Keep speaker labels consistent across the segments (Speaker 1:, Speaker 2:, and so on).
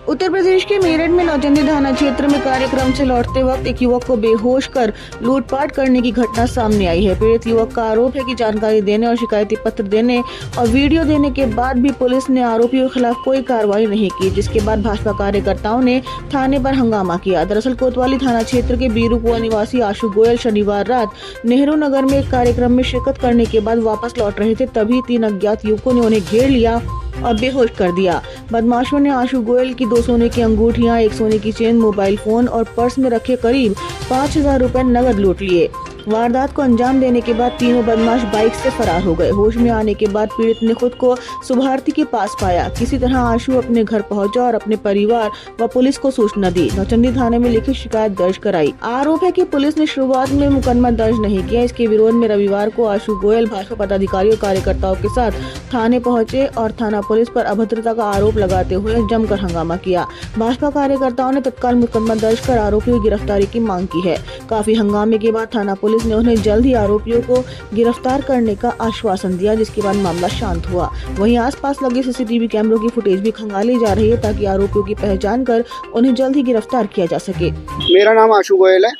Speaker 1: उत्तर प्रदेश के मेरठ में नौचंदी थाना क्षेत्र में कार्यक्रम से लौटते वक्त एक युवक को बेहोश कर लूटपाट करने की घटना सामने आई है। पीड़ित युवक का आरोप है कि जानकारी देने और शिकायती पत्र देने और वीडियो देने के बाद भी पुलिस ने आरोपियों के खिलाफ कोई कार्रवाई नहीं की, जिसके बाद भाजपा कार्यकर्ताओं ने थाने पर हंगामा किया। दरअसल कोतवाली थाना क्षेत्र के बीरूकुआ निवासी आशु गोयल शनिवार रात नेहरू नगर में एक कार्यक्रम में शिरकत करने के बाद वापस लौट रहे थे, तभी 3 अज्ञात युवकों ने उन्हें घेर लिया और बेहोश कर दिया। बदमाशों ने आशु गोयल की 2 सोने की अंगूठियां, 1 सोने की चेन, मोबाइल फोन और पर्स में रखे करीब 5,000 रुपए नगद लूट लिए। वारदात को अंजाम देने के बाद तीनों बदमाश बाइक से फरार हो गए। होश में आने के बाद पीड़ित ने खुद को सुभारती के पास पाया। किसी तरह आशु अपने घर पहुंचा और अपने परिवार व पुलिस को सूचना दी। नौचंदी थाने में लिखित शिकायत दर्ज कराई। आरोप है कि पुलिस ने शुरुआत में मुकदमा दर्ज नहीं किया। इसके विरोध में रविवार को आशु गोयल भाजपा पदाधिकारियों और कार्यकर्ताओं के साथ थाने पहुंचे और थाना पुलिस पर अभद्रता का आरोप लगाते हुए जमकर हंगामा किया। भाजपा कार्यकर्ताओं ने तत्काल मुकदमा दर्ज कर आरोपियों की गिरफ्तारी की मांग की है। काफी हंगामे के बाद थाना पुलिस ने उन्हें जल्द ही आरोपियों को गिरफ्तार करने का आश्वासन दिया, जिसके बाद मामला शांत हुआ। वहीं आसपास लगे सीसीटीवी कैमरों की फुटेज भी खंगाली जा रही है ताकि आरोपियों की पहचान कर उन्हें जल्द ही गिरफ्तार किया जा सके।
Speaker 2: मेरा नाम आशु गोयल है।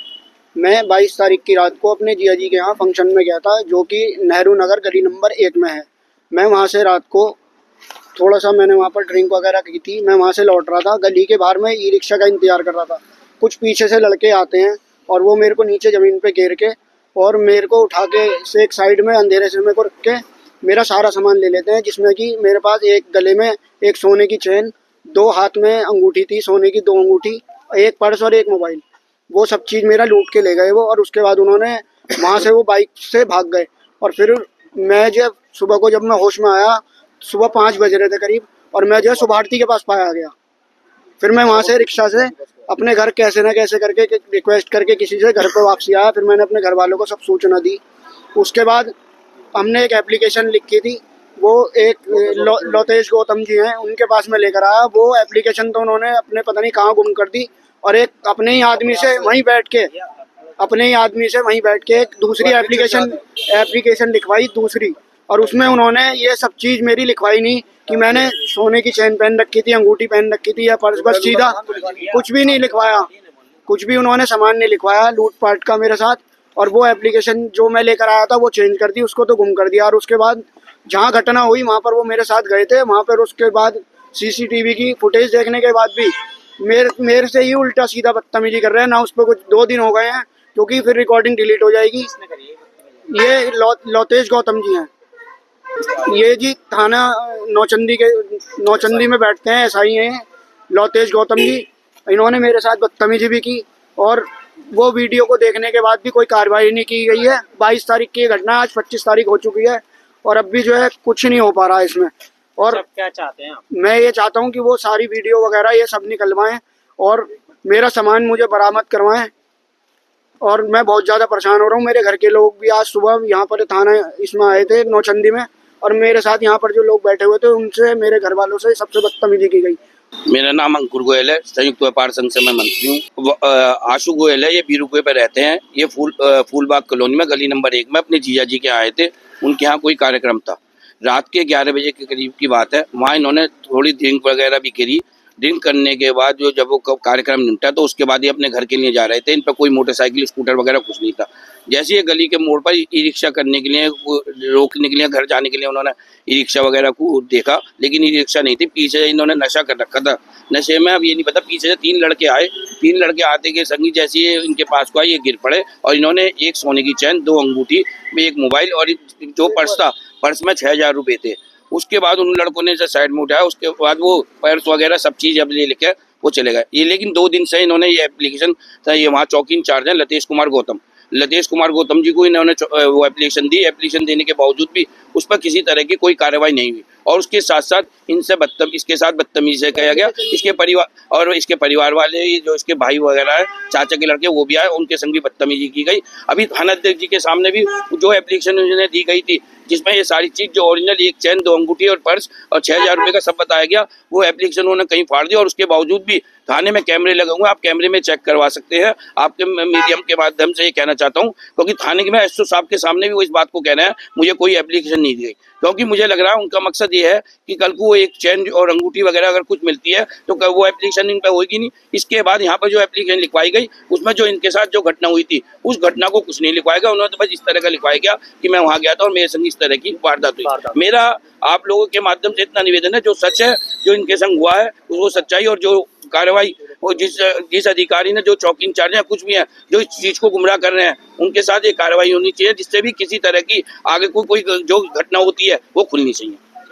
Speaker 2: मैं 22 तारीख की रात को अपने जिया जी के यहाँ फंक्शन में गया था, जो कि नेहरू नगर गली नंबर 1 में है। मैं वहाँ से रात को थोड़ा सा मैंने वहाँ पर ड्रिंक वगैरह की थी। मैं वहाँ से लौट रहा था। गली के बाहर में ई रिक्शा का इंतजार कर रहा था। कुछ पीछे से लड़के आते हैं और वो मेरे को नीचे ज़मीन पे घेर के और मेरे को उठा के से एक साइड में अंधेरे से मेरे को रख के मेरा सारा सामान ले लेते हैं, जिसमें कि मेरे पास एक गले में 1 सोने की चेन, 2 हाथ में अंगूठी थी, सोने की 2 अंगूठी, 1 पर्स और 1 मोबाइल। वो सब चीज़ मेरा लूट के ले गए वो। और उसके बाद उन्होंने वहाँ से वो बाइक से भाग गए। और फिर मैं जब सुबह को जब मैं होश में आया, सुबह 5 बज रहे थे करीब, और मैं जो है सुभारती के पास पाया गया। फिर मैं वहाँ से रिक्शा से अपने घर कैसे न कैसे करके रिक्वेस्ट करके किसी से घर पर वापसी आया। फिर मैंने अपने घर वालों को सब सूचना दी। उसके बाद हमने एक एप्लीकेशन लिखी थी, वो एक लोतेश गौतम जी हैं, उनके पास में लेकर आया। वो एप्लीकेशन तो उन्होंने अपने पता नहीं कहाँ गुम कर दी, और एक अपने ही आदमी से वहीं बैठ के एक दूसरी एप्लीकेशन लिखवाई दूसरी, और उसमें उन्होंने ये सब चीज़ मेरी लिखवाई नहीं कि मैंने सोने की चेन पहन रखी थी, अंगूठी पहन रखी थी या पर्स। बस सीधा कुछ भी नहीं लिखवाया, कुछ भी उन्होंने सामान नहीं लिखवाया लूटपाट का मेरे साथ। और वो एप्लीकेशन जो मैं लेकर आया था वो चेंज कर दी, उसको तो गुम कर दिया। और उसके बाद जहाँ घटना हुई वहाँ पर वो मेरे साथ गए थे। वहाँ पर उसके बाद सीसीटीवी की फुटेज देखने के बाद भी मेरे से ही उल्टा सीधा बदतमीजी कर रहे हैं ना। उस पर कुछ 2 दिन हो गए हैं, क्योंकि फिर रिकॉर्डिंग डिलीट हो जाएगी। ये लोतेश गौतम जी हैं। ये जी थाना नौचंदी में बैठते हैं, ऐसा ही हैं लोतेश गौतम जी। इन्होंने मेरे साथ बदतमीजी भी की, और वो वीडियो को देखने के बाद भी कोई कार्रवाई नहीं की गई है। 22 तारीख की घटना, आज 25 तारीख हो चुकी है, और अब भी जो है कुछ नहीं हो पा रहा है इसमें। और
Speaker 3: क्या चाहते हैं आप?
Speaker 2: मैं ये चाहता हूँ कि वो सारी वीडियो वगैरह ये सब निकलवाएं और मेरा सामान मुझे बरामद करवाएं। और मैं बहुत ज़्यादा परेशान हो रहा हूँ। मेरे घर के लोग भी आज सुबह यहाँ पर थाना इसमें आए थे नौचंदी में, और मेरे साथ यहाँ पर जो लोग बैठे हुए थे उनसे, मेरे घर वालों से सबसे बदतमीजी की गई।
Speaker 4: मेरा नाम अंकुर गोयल है, संयुक्त व्यापार संघ से मैं मंत्री हूँ। आशु गोयल है, ये बीरूकुए पे रहते हैं। ये फूलबाग कॉलोनी में गली नंबर 1 में अपने जीजा जी के आए थे। उनके यहाँ कोई कार्यक्रम था, रात के 11 बजे के करीब की बात है। वहाँ इन्होंने थोड़ी ड्रिंक वगैरह भी करी। ड्रिंक करने के बाद जब वो कार्यक्रम निपटा तो उसके बाद ये अपने घर के लिए जा रहे थे। इन पर कोई मोटरसाइकिल स्कूटर वगैरह कुछ नहीं था। जैसे ये गली के मोड़ पर ई रिक्शा करने के लिए रोकने के लिए, घर जाने के लिए उन्होंने ई रिक्शा वगैरह को देखा, लेकिन ई रिक्शा नहीं थी। पीछे इन्होंने नशा कर रखा था। नशे में अब ये नहीं पता, पीछे से 3 लड़के आए। 3 लड़के आते के संगी जैसे ये इनके पास को आए, ये गिर पड़े, और इन्होंने 1 सोने की चैन, 2 अंगूठी, 1 मोबाइल और जो पर्स था, पर्स में 6,000 रुपये थे। उसके बाद उन लड़कों ने जब साइड में उठाया, उसके बाद वो पर्स वगैरह सब चीज़ अब ले लेकर वो चले गए। ये लेकिन 2 दिन से इन्होंने ये एप्लीकेशन, ये वहाँ चौकी इंचार्ज हैं लतेश कुमार गौतम जी को इन्होंने वो एप्लीकेशन दी। एप्लीकेशन देने के बावजूद भी उस पर किसी तरह की कोई कार्रवाई नहीं हुई, और उसके साथ साथ इसके साथ बदतमीजी से किया गया। इसके परिवार वाले, जो इसके भाई वगैरह है, चाचा के लड़के, वो भी आए, उनके संग भी बदतमीजी की गई। अभी थाना अध्यक्ष जी के सामने भी जो एप्लीकेशन उन्होंने दी गई थी, जिसमें ये सारी चीज़ जो ओरिजिनल 1 चैन, 2 अंगूठी और पर्स और 6,000 रुपये का सब बताया गया, वो एप्लीकेशन उन्होंने कहीं फाड़ दिया। और उसके बावजूद भी थाने में कैमरे लगे हुए हैं, आप कैमरे में चेक करवा सकते हैं। आपके मीडियम के माध्यम से ये कहना चाहता हूँ, क्योंकि थाने के में एसओ साहब के सामने भी वो इस बात को कह रहे हैं, मुझे कोई एप्लीकेशन नहीं दी गई, क्योंकि मुझे लग रहा है उनका मकसद ये है कि कल को वो एक चेन और अंगूठी वगैरह अगर कुछ मिलती है तो वो एप्लीकेशन इन पे होगी नहीं। इसके बाद यहाँ पर जो एप्लीकेशन लिखवाई गई उसमें जो इनके साथ जो घटना हुई थी उस घटना को कुछ नहीं लिखवाया गया। उन्होंने तो बस इस तरह का लिखवाया गया कि मैं वहाँ गया था और मेरे संग इस तरह की वारदात हुई। मेरा आप लोगों के माध्यम से इतना निवेदन है, जो सच है, जो इनके संग हुआ है वो सच्चाई, और जो कार्रवाई वो जिस अधिकारी ने, जो चौकी इंचार्ज है, कुछ भी है, जो इस चीज को गुमराह कर रहे हैं, उनके साथ ये कार्रवाई होनी चाहिए, जिससे भी किसी तरह की आगे कोई जो घटना होती है वो खुलनी चाहिए।